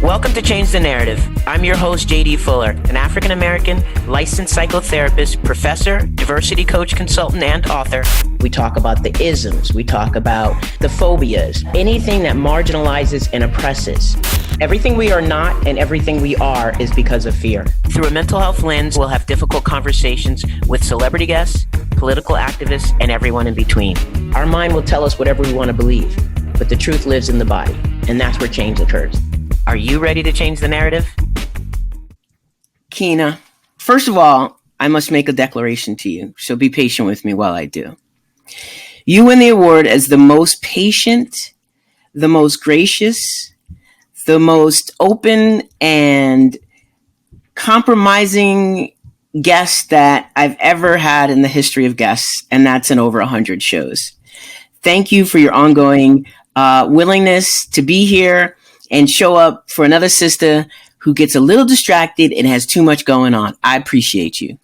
Welcome to Change the Narrative. I'm your host, JD Fuller, an African-American, licensed psychotherapist, professor, diversity coach, consultant, and author. We talk about the isms. We talk about the phobias, anything that marginalizes and oppresses. Everything we are not and everything we are is because of fear. Through a mental health lens, we'll have difficult conversations with celebrity guests, political activists, and everyone in between. Our mind will tell us whatever we want to believe, but the truth lives in the body, and that's where change occurs. Are you ready to change the narrative? Kina, first of all, I must make a declaration to you, so be patient with me while I do. You win the award as the most patient, the most gracious, the most open and compromising guest that I've ever had in the history of guests, and that's in over 100 shows. Thank you for your ongoing willingness to be here and show up for another sister who gets a little distracted and has too much going on. I appreciate you.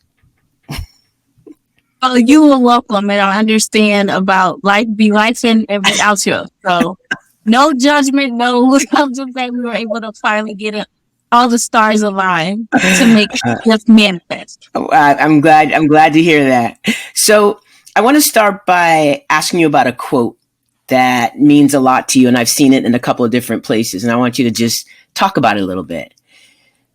Well, you are welcome, and I understand about life be life and every out here. So no judgment, no. I'm just glad we were able to finally get it, all the stars aligned to make this manifest. I'm glad to hear that. So I want to start by asking you about a quote that means a lot to you, and I've seen it in a couple of different places, and I want you to just talk about it a little bit.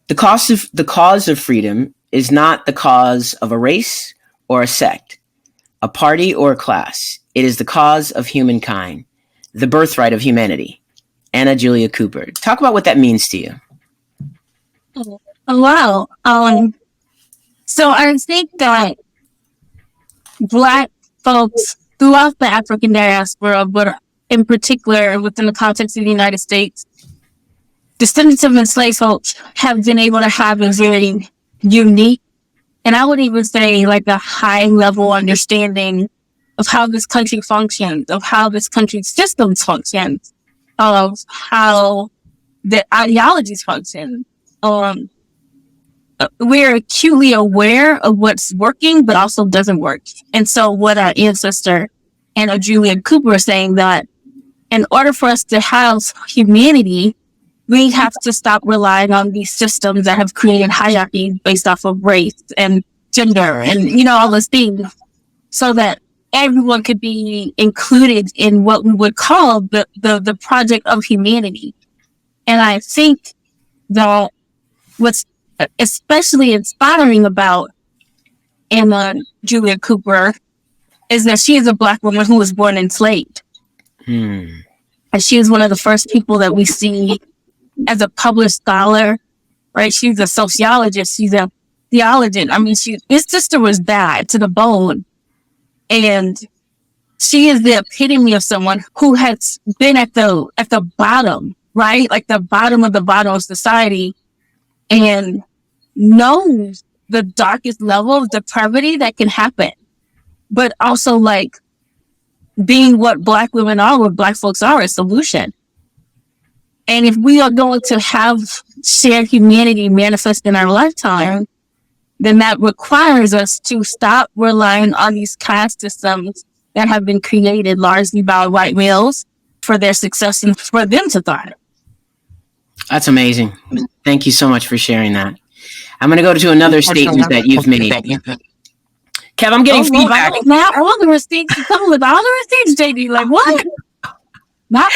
The cause of freedom is not the cause of a race or a sect, a party or a class. It is the cause of humankind, the birthright of humanity. Anna Julia Cooper. Talk about what that means to you. Oh, wow. So I think that Black folks throughout the African diaspora, but in particular within the context of the United States, descendants of enslaved folks have been able to have a very unique, and I would even say like a high level understanding of how this country functions, of how this country's systems function, of how the ideologies function. We're acutely aware of what's working, but also doesn't work. And so what our ancestor Anna Julia Cooper is saying that in order for us to have humanity, we have to stop relying on these systems that have created hierarchy based off of race and gender and, all those things, so that everyone could be included in what we would call the project of humanity. And I think that what's especially inspiring about Anna Julia Cooper is that she is a Black woman who was born enslaved. And she is one of the first people that we see as a published scholar, right? She's a sociologist. She's a theologian. I mean, his sister was bad to the bone. And she is the epitome of someone who has been at the bottom, right? Like the bottom of society, and knows the darkest level of depravity that can happen, but also like being what Black women are, what Black folks are, a solution. And if we are going to have shared humanity manifest in our lifetime, then that requires us to stop relying on these caste systems that have been created largely by white males for their success and for them to thrive. That's amazing. Thank you so much for sharing that. I'm going to go to another statement that you've made. Kev, I'm getting feedback. Now all the receipts come with all the receipts, JD. Like, what? Not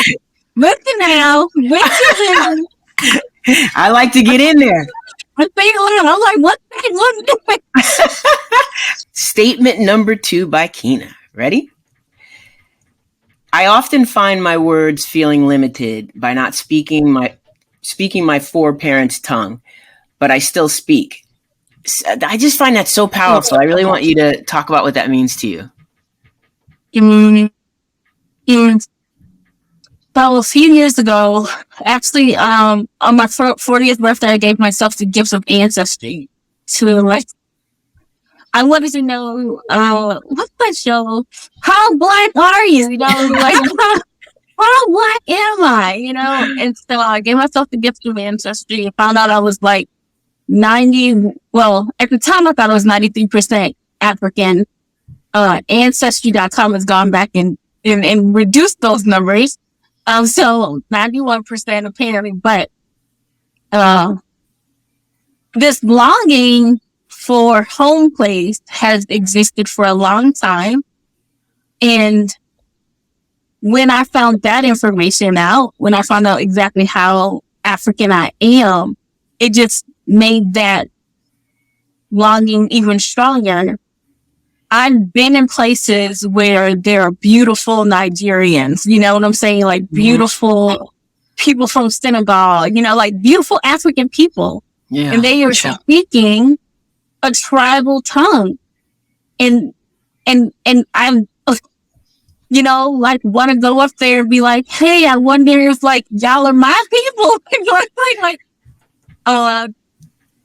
listen now. Listen. I like to get in there. I'm like, what? Statement number 2 by Kina. Ready? I often find my words feeling limited by not speaking my foreparents' tongue, but I still speak. I just find that so powerful. I really want you to talk about what that means to you. About a few years ago, actually, on my 40th birthday, I gave myself the gift of Ancestry I wanted to know, what's that show? How Black are you? How Black am I? And so I gave myself the gift of Ancestry and found out I was like 90, well, at the time I thought I was 93% African. Ancestry.com has gone back and reduced those numbers. So 91% apparently, but uh, this longing for home place has existed for a long time. And when I found that information out, when I found out exactly how African I am, it just made that longing even stronger. I've been in places where there are beautiful Nigerians, you know what I'm saying? Like beautiful people from Senegal, you know, like beautiful African people. Yeah. And they are speaking a tribal tongue. And I'm, you know, like want to go up there and be like, hey, I wonder if like y'all are my people.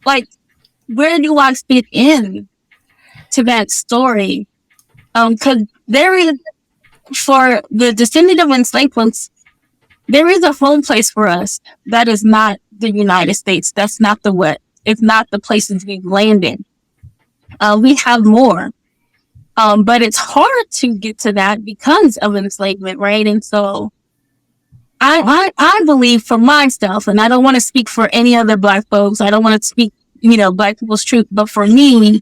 Like, where do I fit in to that story? Cause there is, for the descendant of enslaved folks, there is a home place for us that is not the United States. That's not the West. It's not the places we've landed. We have more. But it's hard to get to that because of enslavement, right? And so I believe for myself, and I don't want to speak for any other Black folks. I don't want to speak, you know, Black people's truth. But for me,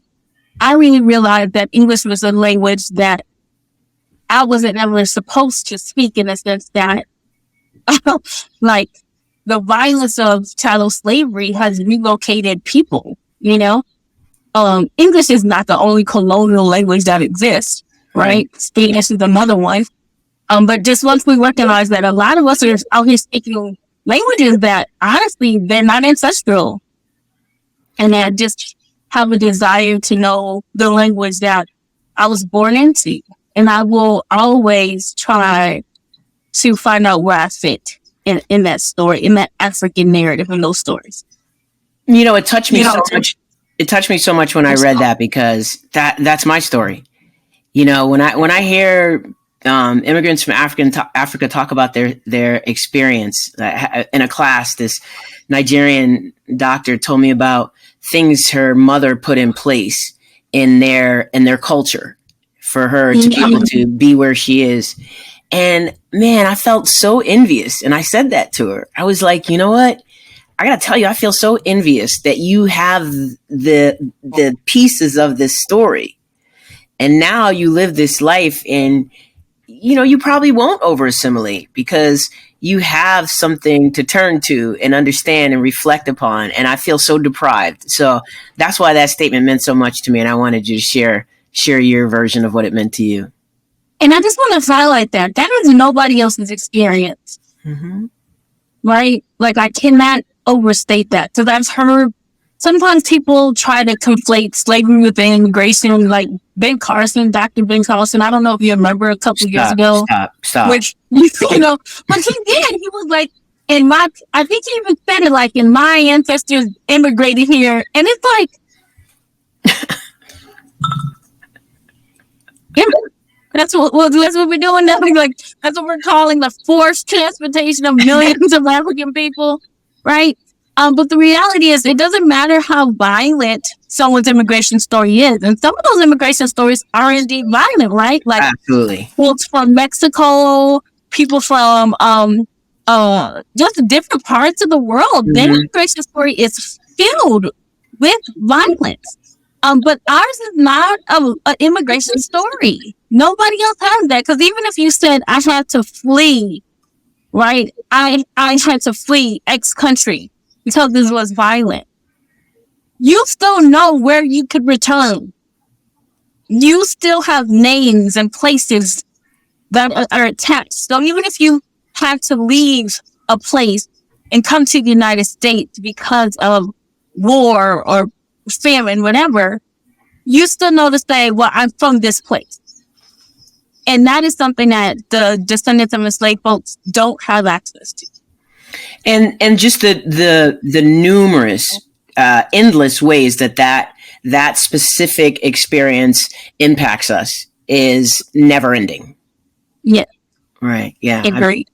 I really realized that English was a language that I wasn't ever supposed to speak, in a sense that, like, the violence of chattel slavery has relocated people, you know? English is not the only colonial language that exists, right? Spanish is another one. But just once we recognize that a lot of us are out here speaking languages that honestly, they're not ancestral. And that just have a desire to know the language that I was born into. And I will always try to find out where I fit in that story, in that African narrative, in those stories. You know, it touched me so much. It touched me so much when I read that, because that's my story. You know, when I hear immigrants from Africa talk about their experience in a class, this Nigerian doctor told me about things her mother put in place in their culture for her to be able to be where she is. And man, I felt so envious. And I said that to her. I was like, you know what? I gotta tell you, I feel so envious that you have the pieces of this story, and now you live this life, and you know you probably won't over assimilate because you have something to turn to and understand and reflect upon. And I feel so deprived. So that's why that statement meant so much to me, and I wanted you to share your version of what it meant to you. And I just want to highlight that is nobody else's experience, right? Like I cannot overstate that, because I've heard sometimes people try to conflate slavery with immigration, like Dr. Ben Carson. I don't know if you remember a couple years ago. Stop. Which, you know, but he did. He was like, I think he even said it like, and my ancestors immigrated here. And it's like, that's what we're doing now. Like, that's what we're calling the forced transportation of millions of African people, right? But the reality is, it doesn't matter how violent someone's immigration story is. And some of those immigration stories are indeed violent, right? Like, absolutely, folks from Mexico, people from just different parts of the world. Their immigration story is filled with violence. But ours is not an immigration story. Nobody else has that. Because even if you said, I had to flee, right? I had to flee X country because this was violent, you still know where you could return. You still have names and places that are attached. So even if you had to leave a place and come to the United States because of war or famine, whatever, you still know to say, well, I'm from this place. And that is something that the descendants of enslaved folks don't have access to. And just the numerous, endless ways that specific experience impacts us is never ending. Yeah. Right. Yeah. Agreed.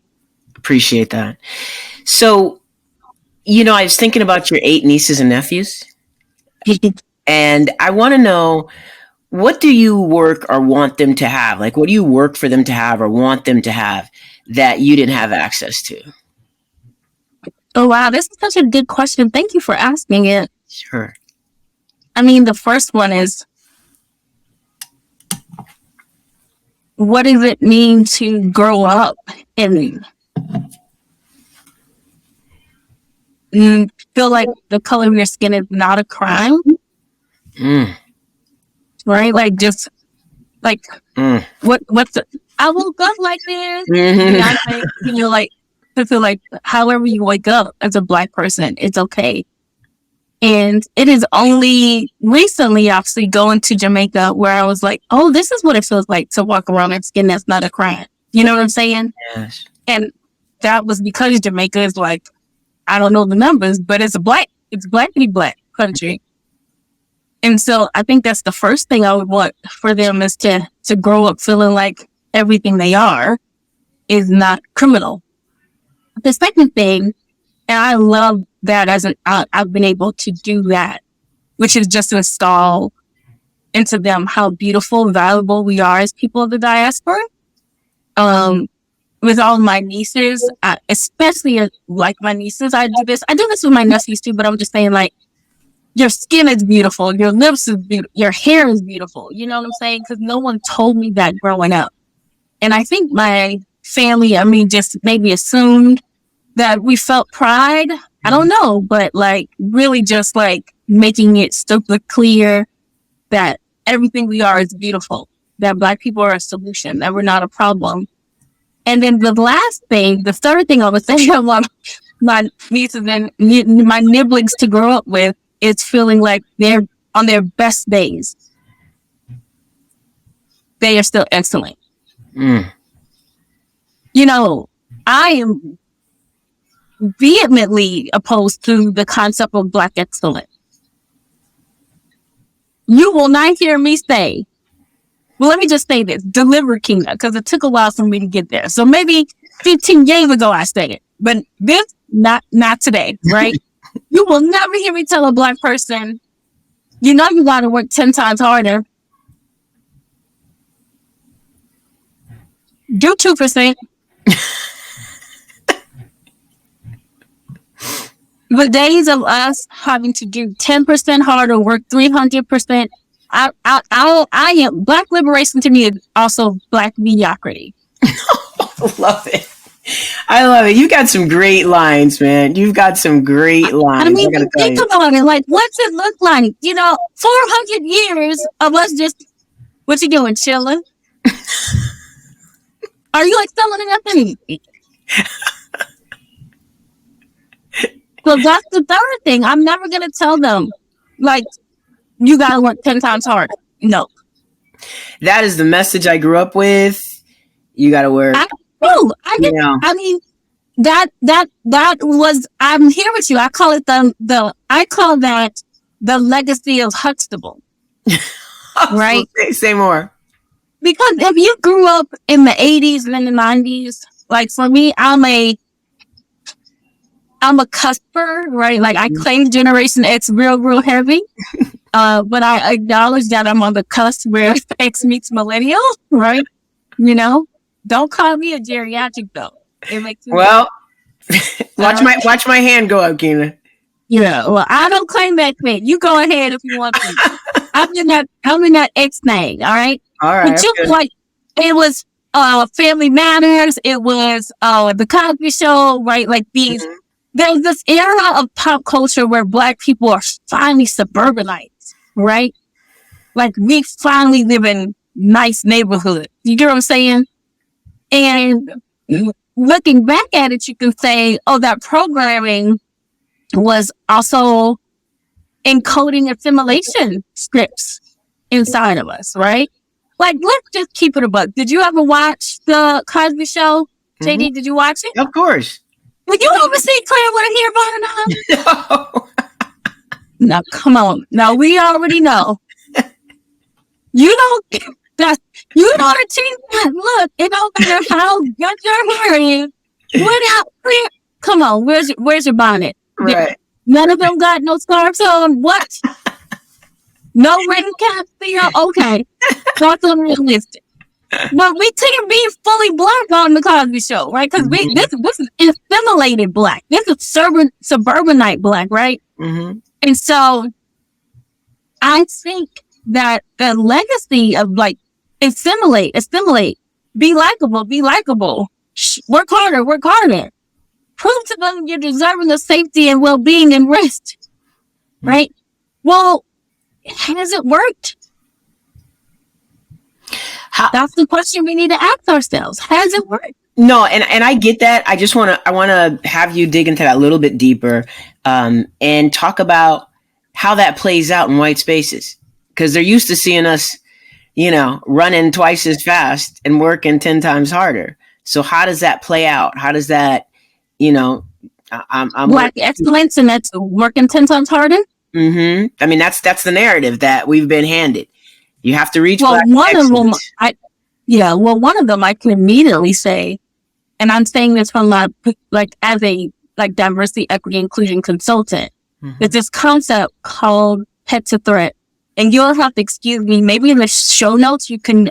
I appreciate that. So, you know, I was thinking about your 8 nieces and nephews. And I want to know, what do you work or want them to have? Like, what do you work for them to have or want them to have that you didn't have access to? Oh, wow. This is such a good question. Thank you for asking it. Sure. I mean, the first one is, what does it mean to grow up and feel like the color of your skin is not a crime? Right? Like, just like, what's the, I woke up like this. Beyonce, like, to feel like however you wake up as a Black person, it's okay. And it is only recently, actually, going to Jamaica where I was like, oh, this is what it feels like to walk around in skin that's not a crime. You know what I'm saying? Yes. And that was because Jamaica is like, I don't know the numbers, but it's blackity black country. And so I think that's the first thing I would want for them is to grow up feeling like everything they are is not criminal. The second thing, and I love that I've been able to do that, which is just to install into them how beautiful, valuable we are as people of the diaspora. With all my nieces, especially like my nieces, I do this with my nephews too, but I'm just saying, like, your skin is beautiful, your lips is beautiful, your hair is beautiful. You know what I'm saying? Because no one told me that growing up. And I think my family, just maybe assumed that we felt pride. I don't know, but like really just like making it super clear that everything we are is beautiful, that Black people are a solution, that we're not a problem. And then the third thing I would say I want my nieces and my nibblings to grow up with is feeling like they're on their best days. They are still excellent. You know, I am vehemently opposed to the concept of Black excellence. You will not hear me say, well, let me just say this, deliver Kina, because it took a while for me to get there. So maybe 15 years ago I said it, but this, not today, right? You will never hear me tell a Black person, you know, you got to work 10 times harder. Do 2%. The days of us having to do 10% harder, work 300%. I am Black liberation to me is also Black mediocrity. Love it. I love it. You got some great lines, man. You've got some great lines. I mean, think about it. Like, what's it look like? You know, 400 years of us just, what you doing, chilling? Are you excelling in nothing? So that's the third thing. I'm never going to tell them, like, you got to work 10 times harder. No. That is the message I grew up with. You got to work. I mean, that was, I'm here with you. I call it I call that the legacy of Huxtable. Right? Say more. Because if you grew up in the 80s and in the 90s, like for me, I'm a cusper, right? Like I claim Generation X real heavy. But I acknowledge that I'm on the cusp where X meets millennial, right? You know? Don't call me a geriatric though. It makes me watch my hand go up, Kina. Yeah, well, I don't claim that thing. You go ahead if you want to. I'm in that X thing, all right? All right. But you like it was Family Matters, it was the Cosby Show, right? Like these there's this era of pop culture where Black people are finally suburbanites, right? Like we finally live in nice neighborhoods. You get what I'm saying? And looking back at it, you can say, oh, that programming was also encoding assimilation scripts inside of us, right? Like, let's just keep it a buck. Did you ever watch the Cosby Show? JD, did you watch it? Of course. Did you ever see Claire with a hair bun and No. Now, come on. Now, we already know. You don't achieve that look. It don't matter how good your hair is. Come on, where's your bonnet? Right. None of them got no scarves on. What? No ring cap? Okay. That's unrealistic. But we can't be fully black on the Cosby Show, right? Because this is assimilated black. This is suburbanite black, right? Mm-hmm. And so I think that the legacy of like assimilate, be likable, work harder, prove to them you're deserving of safety and well-being and rest, right? Well, has it worked? That's the question we need to ask ourselves. Has it worked? No, and I get that. I want to have you dig into that a little bit deeper, and talk about how that plays out in white spaces, because they're used to seeing us, running twice as fast and working 10 times harder. So how does that play out? How does that, I'm Black excellence, and that's working 10 times harder. Mm-hmm. I mean, that's the narrative that we've been handed. You have to reach. Well, one of them I can immediately say, and I'm saying this from as a diversity, equity, inclusion consultant. Mm-hmm. There's this concept called pet to threat, and you'll have to excuse me. Maybe in the show notes you can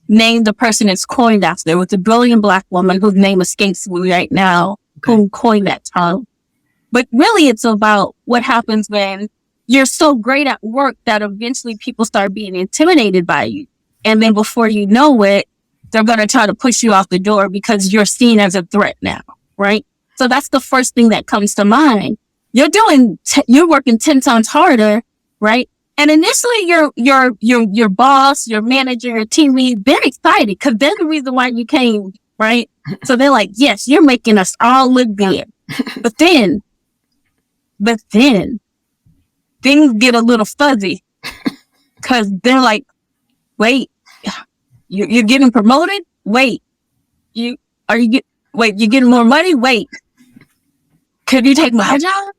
name the person it's coined after. It was a brilliant Black woman whose name escapes me right now, who coined that term. But really, it's about what happens when you're so great at work that eventually people start being intimidated by you. And then before you know it, they're going to try to push you off the door because you're seen as a threat now, right? So that's the first thing that comes to mind. You're working 10 times harder, right? And initially your boss, your manager, your team lead, they're excited because they're the reason why you came, right? So they're like, yes, you're making us all look good. But then things get a little fuzzy because they're like, wait, you're getting promoted? Wait, you're getting more money? Wait, could you take my job?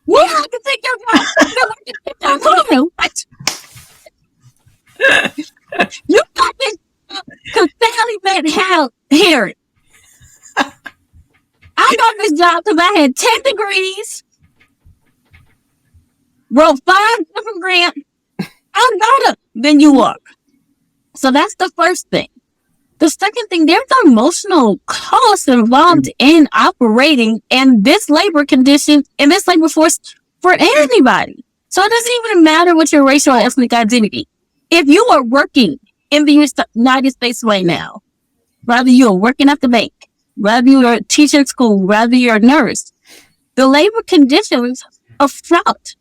Yeah, I can take your job. What? You got this Sally Van Harry. I got this job because I had 10 degrees, wrote 5 different grants. I'm better than you are. So that's the first thing. The second thing, there's emotional cost involved in operating in this labor condition, in this labor force for anybody. So it doesn't even matter what your racial or ethnic identity. If you are working in the United States right now, whether you are working at the bank, whether you are teaching school, whether you're a nurse, the labor conditions are fraught.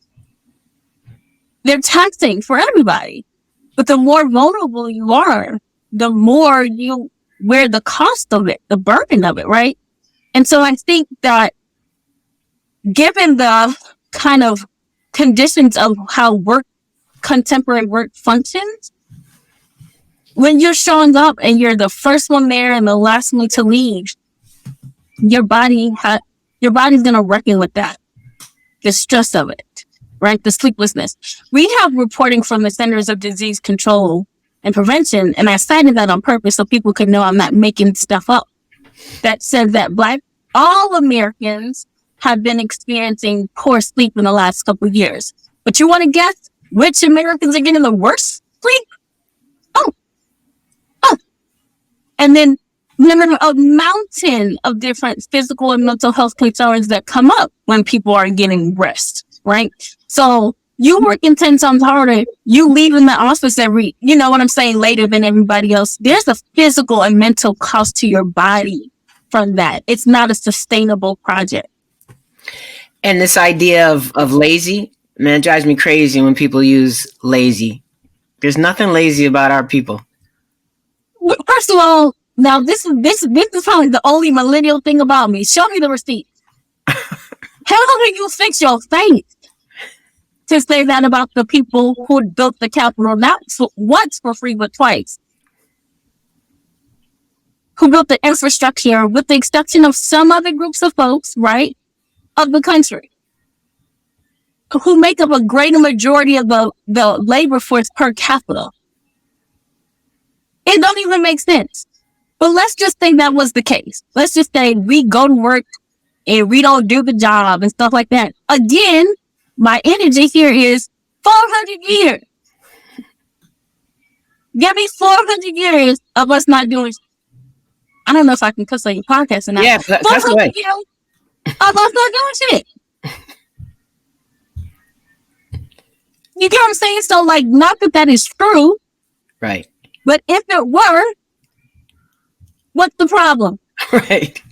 They're taxing for everybody. But the more vulnerable you are, the more you wear the cost of it, the burden of it, right? And so I think that given the kind of conditions of how contemporary work functions, when you're showing up and you're the first one there and the last one to leave, your body's going to reckon with that, the stress of it. Right? The sleeplessness. We have reporting from the Centers of Disease Control and Prevention, and I cited that on purpose so people could know I'm not making stuff up, that says that all Americans have been experiencing poor sleep in the last couple of years. But you want to guess which Americans are getting the worst sleep? Oh. And then remember a mountain of different physical and mental health concerns that come up when people are getting rest. Right? So you working 10 times harder, you leaving the office later than everybody else. There's a physical and mental cost to your body from that. It's not a sustainable project. And this idea of lazy, man, it drives me crazy when people use lazy. There's nothing lazy about our people. First of all, now this is probably the only millennial thing about me. Show me the receipt. How do you fix your face to say that about the people who built the Capitol, not once for free, but twice? Who built the infrastructure with the exception of some other groups of folks, right, of the country, who make up a greater majority of the labor force per capita. It don't even make sense. But let's just say that was the case. Let's just say we go to work and we don't do the job and stuff like that. Again, my energy here is 400 years. Give me 400 years of us not doing. I don't know if I can cuss on your podcast or not. Yeah, cuss 400 away. years of us not doing shit. You get what I'm saying? So, like, not that is true, Right. but if it were, what's the problem? Right.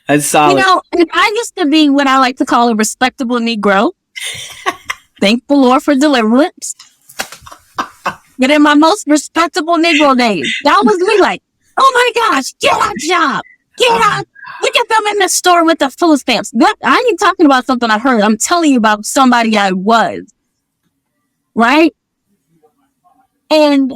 That's solid. You know, and I used to be what I like to call a respectable Negro. Thank the Lord for deliverance. But in my most respectable Negro days, that was me like, oh my gosh, get out job. Get out. Look at them in the store with the food stamps. I ain't talking about something I heard. I'm telling you about somebody I was. Right? And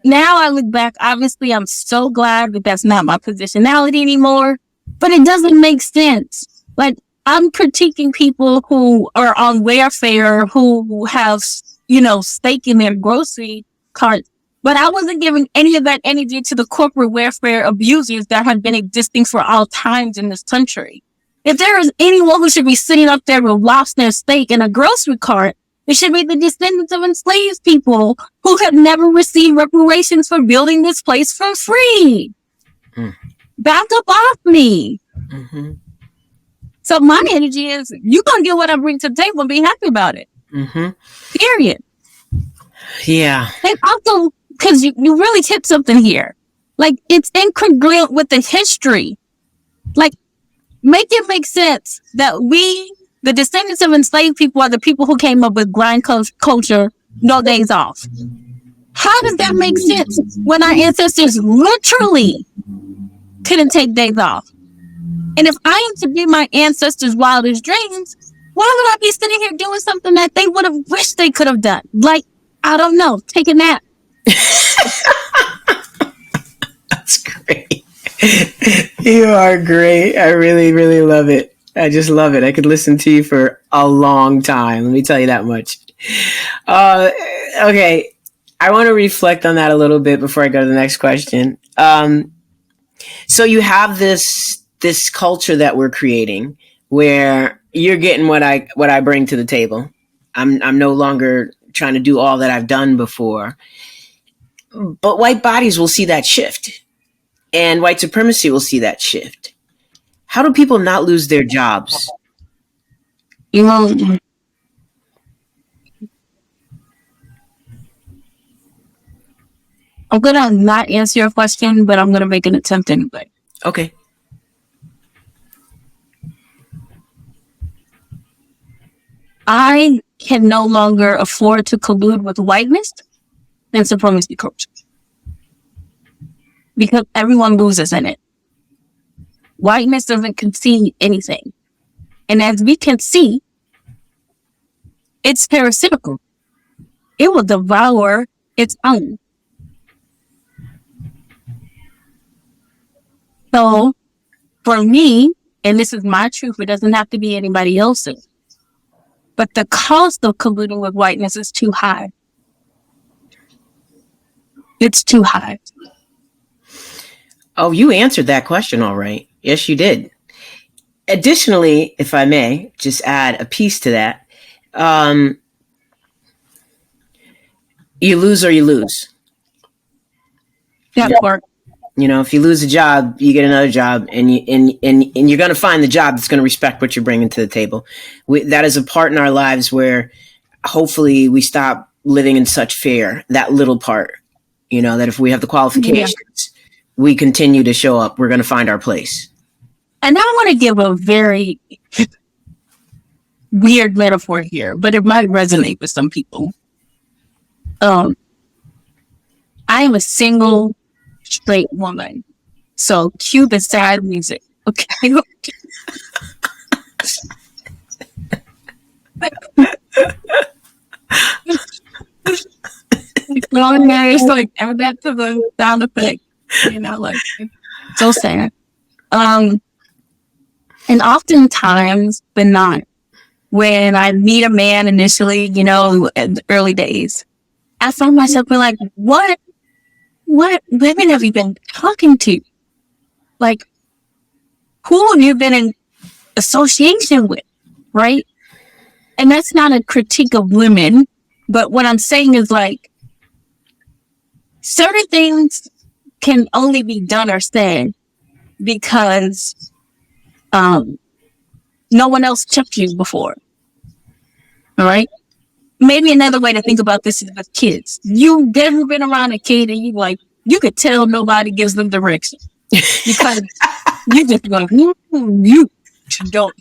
now I look back, obviously I'm so glad that that's not my positionality anymore, but it doesn't make sense. Like, I'm critiquing people who are on welfare, who have, you know, stake in their grocery cart, but I wasn't giving any of that energy to the corporate welfare abusers that have been existing for all times in this country. If there is anyone who should be sitting up there with lobster and steak in a grocery cart, it should be the descendants of enslaved people who have never received reparations for building this place for free. Back up off me. Mm-hmm. So my energy is, you're going to get what I bring to the table and be happy about it. Mm-hmm. Period. Yeah. And also, because you really hit something here. Like, it's incongruent with the history. Like, make it make sense that we, the descendants of enslaved people, are the people who came up with grind culture, no days off. How does that make sense when our ancestors literally couldn't take days off? And if I am to be my ancestors' wildest dreams, why would I be sitting here doing something that they would have wished they could have done? Like, I don't know, take a nap. That's great. You are great. I really, really love it. I just love it. I could listen to you for a long time. Let me tell you that much. Okay. I want to reflect on that a little bit before I go to the next question. So you have this culture that we're creating where you're getting what I bring to the table. I'm no longer trying to do all that I've done before. But white bodies will see that shift, and white supremacy will see that shift. How do people not lose their jobs? You know, I'm going to not answer your question, but I'm going to make an attempt anyway. Okay. I can no longer afford to collude with whiteness and supremacy culture. Because everyone loses in it. Whiteness doesn't concede anything. And as we can see, it's parasitical. It will devour its own. So, for me, and this is my truth, it doesn't have to be anybody else's, but the cost of colluding with whiteness is too high. It's too high. Oh, you answered that question all right. Yes, you did. Additionally, if I may just add a piece to that, you lose or you lose. That part. You know, if you lose a job, you get another job, and you're going to find the job that's going to respect what you're bringing to the table. That is a part in our lives where hopefully we stop living in such fear. That little part, you know, that if we have the qualifications, we continue to show up, we're going to find our place. And I want to give a very weird metaphor here, but it might resonate with some people. I am a single straight woman. So cue the sad music. Okay. It's like add that to the sound effect. You know, like so sad. And oftentimes, but not when I meet a man initially, you know, in the early days, I find myself being like, what women have you been talking to? Like, who have you been in association with? Right? And that's not a critique of women, but what I'm saying is like, certain things can only be done or said because no one else checked you before. All right. Maybe another way to think about this is with kids. You've never been around a kid and you could tell nobody gives them direction because you just go, you don't,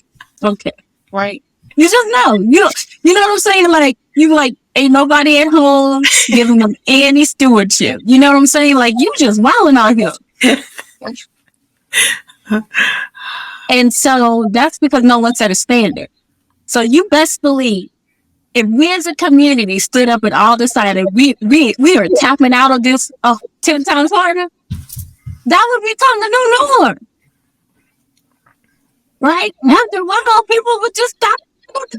okay, right? You just know, you know what I'm saying? Like, ain't nobody at home giving them any stewardship. You know what I'm saying? Like, you just wilding out here. And so that's because no one set a standard. So you best believe if we as a community stood up and all decided we are tapping out of this 10 times harder, that would become the new norm. Right? After a while, people would just stop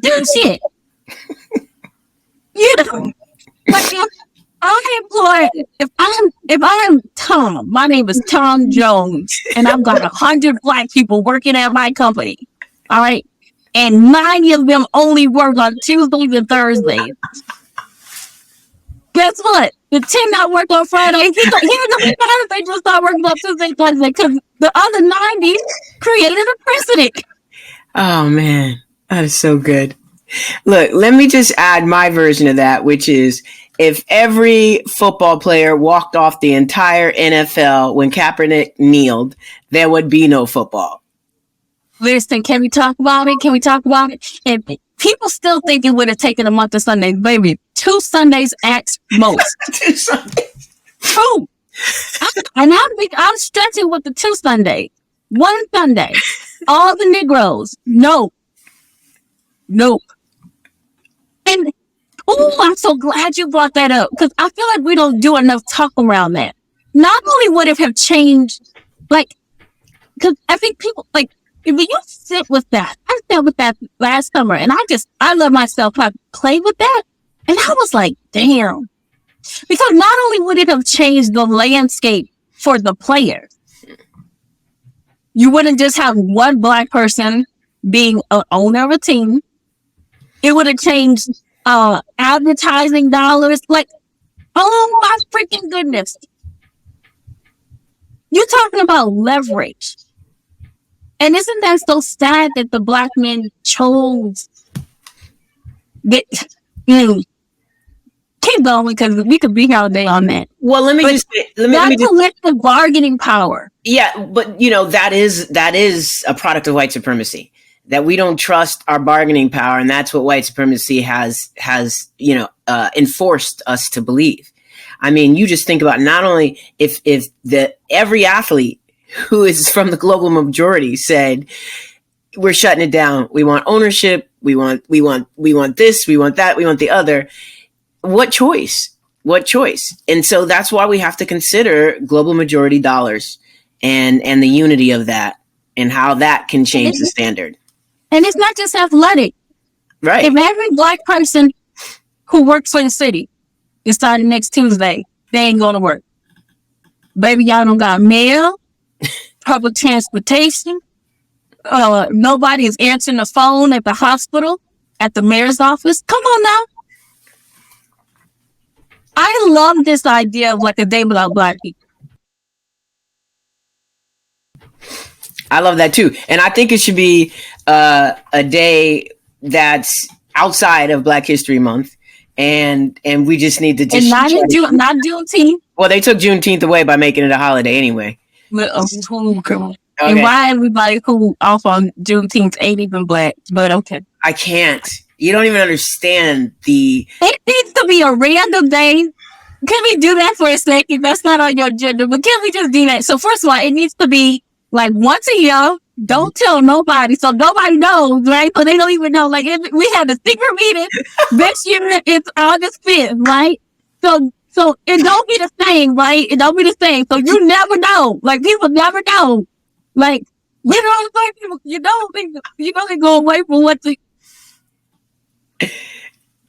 doing shit. You know, like if I'm Tom, my name is Tom Jones, and I've got 100 Black people working at my company. All right. And 90 of them only work on Tuesdays and Thursdays. Guess what? The 10 that work on Fridays, they just start working on Tuesdays and Thursdays because the other 90 created a precedent. Oh, man. That is so good. Look, let me just add my version of that, which is if every football player walked off the entire NFL when Kaepernick kneeled, there would be no football. Listen, can we talk about it? And people still think it would have taken a month of Sundays. Baby, 2 Sundays at most. 2 Sundays. 2. And I'm stretching with the 2 Sundays. 1 Sunday. All the Negroes. Nope. And, I'm so glad you brought that up. Because I feel like we don't do enough talk around that. Not only would it have changed, like, because I think people, like, if you sit with that, I sat with that last summer, and I let myself play with that, and I was like, damn. Because not only would it have changed the landscape for the players, you wouldn't just have one Black person being an owner of a team. It would have changed advertising dollars. Like, oh my freaking goodness. You're talking about leverage. And isn't that so sad that the Black men chose that? Keep going because we could be here all day on that. Well, let me just collective bargaining power. Yeah, but that is a product of white supremacy. That we don't trust our bargaining power, and that's what white supremacy has enforced us to believe. I mean, you just think about not only if every athlete who is from the global majority said, we're shutting it down. We want ownership. We want this. We want that. We want the other. What choice? And so that's why we have to consider global majority dollars and the unity of that and how that can change the standard. And it's not just athletic. Right. If every Black person who works for the city decided next Tuesday, they ain't going to work. Baby, y'all don't got mail. Public transportation. Nobody is answering the phone at the hospital, at the mayor's office. Come on now. I love this idea of like a day without Black people. I love that too. And I think it should be a day that's outside of Black History Month. And we just need to just... And not Juneteenth. Well, they took Juneteenth away by making it a holiday anyway. Okay. And why everybody who off on Juneteenth ain't even Black, but okay. I can't. You don't even understand the... It needs to be a random day. Can we do that for a second? That's not on your agenda, but can we just do that? So first of all, it needs to be like once a year. Don't tell nobody, so nobody knows, right? So they don't even know. Like we had a secret meeting this year. It's August 5th, right? So it don't be the same, right? It don't be the same. So you never know. Like people never know. Like like people, you know they go away from what the.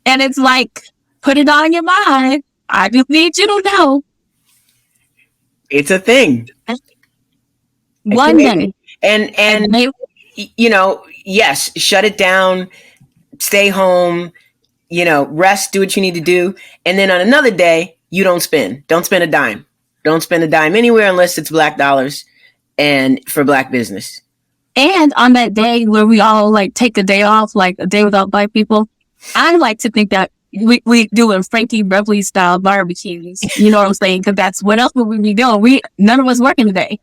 And it's like, put it on your mind. I just need you to know. It's a thing. One day. And yes, shut it down, stay home, rest, do what you need to do. And then on another day, you don't spend. Don't spend a dime. Don't spend a dime anywhere unless it's Black dollars and for Black business. And on that day where we all like take a day off, like a day without Black people, I like to think that we doing Frankie Beverly style barbecues. You know what I'm saying? Because that's what else would we be doing? None of us working today.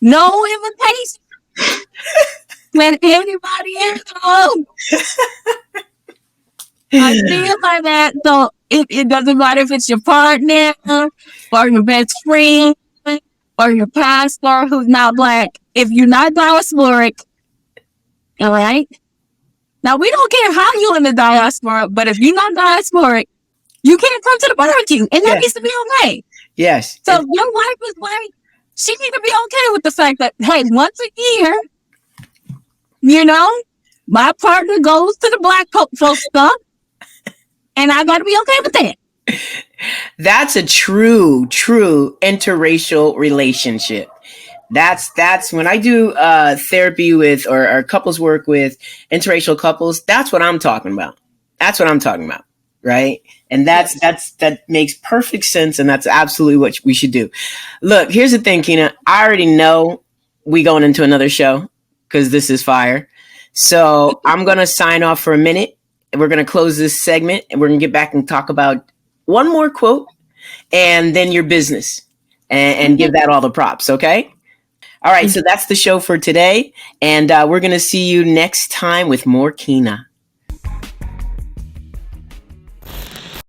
No invitation. Let anybody in. I feel like that. So it doesn't matter if it's your partner or your best friend or your pastor who's not Black. If you're not diasporic, all right? Now, we don't care how you in the diaspora, but if you're not diasporic, you can't come to the barbecue. And that needs to be okay. Yes. So if your wife is Black, she needs to be okay with the fact that, hey, once a year, you know, my partner goes to the Black folks stuff, and I got to be okay with that. That's a true interracial relationship. That's when I do therapy with or couples work with interracial couples. That's what I'm talking about. Right. And that makes perfect sense. And that's absolutely what we should do. Look, here's the thing, Kina. I already know we going into another show because this is fire. So I'm going to sign off for a minute. We're going to close this segment and we're going to get back and talk about one more quote and then your business and give that all the props. Okay. All right. So that's the show for today. And we're going to see you next time with more Kina.